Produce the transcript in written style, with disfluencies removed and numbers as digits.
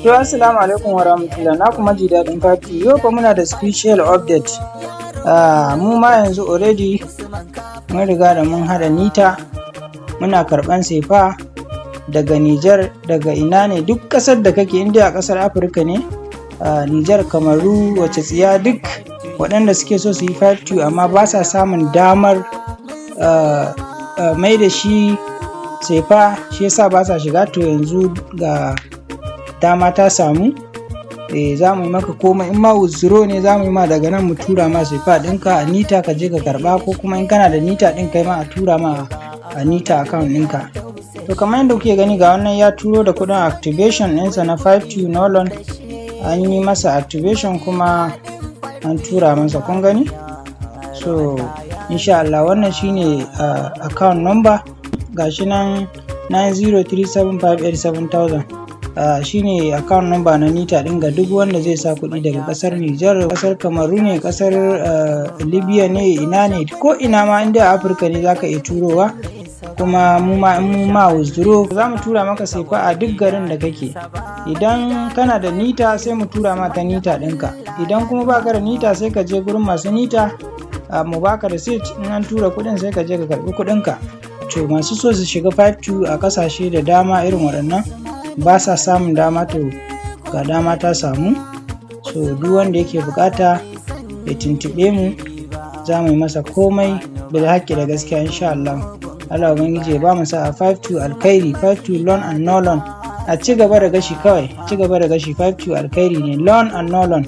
To assalamu alaikum wa rahmatullah, na kuma ji daɗin fati. Yau fa muna da special update. Mu ma yanzu already mun riga da mun hada nita, muna karɓan CFA daga Niger, daga ina ne duk ƙasar da kake, inda a ƙasar Afirka ne, Niger, Cameroon, wace tsiya, duk waɗanda suke so su yi 5-2 amma ba sa samun damar mai da shi CFA, shi yasa ba sa shiga. To yanzu ga dama ta samu, za mu yi maka komai. In ma withdraw ne za mu yi ma daga nan mu tura ma CFA ɗinka a nita ka je ka karɓa, ko kuma in kana da nita ɗin kai ma a tura ma a nita account ɗinka. To kamar yadda kuke gani, ga wannan ya turo da kuɗin activation ɗinsa na 5-2 nolon, an yi masa activation kuma an tura masa, kun gani. So insha Allah wannan shine account number, gashi nan 9037587000. Shine account number na nita din ga duk wanda zai sa kuɗi daga ƙasar Niger, ƙasar Cameroon ne, ƙasar Libya ne, ina ne, ko ina ma inda Afirka ne zaka iya turowa. Kuma mu ma withdraw za mu tura maka CFA a duk garin da kake. Idan kana da nita sai mu tura maka nita ɗinka, idan kuma baka da nita sai ka je gurin masu nita mu baka receipt, in an tura kuɗin sai ka je ka karɓi kuɗinka. To masu so su shiga 5-2 a ƙasashe da dama irin waɗannan ba sa samun dama, to ga dama ta samu. So duk wanda yake bukata ya tuntuɓe mu, za mu yi masa komai bil haƙƙi da gaskiya insha Allah. Allah ubangiji ya ba mu sa'a. 5-2 alkhairi, 5-2 loan and no loan. A ci gaba da gashi kawai, ci gaba da gashi. 5-2 alkhairi ne, loan and no loan.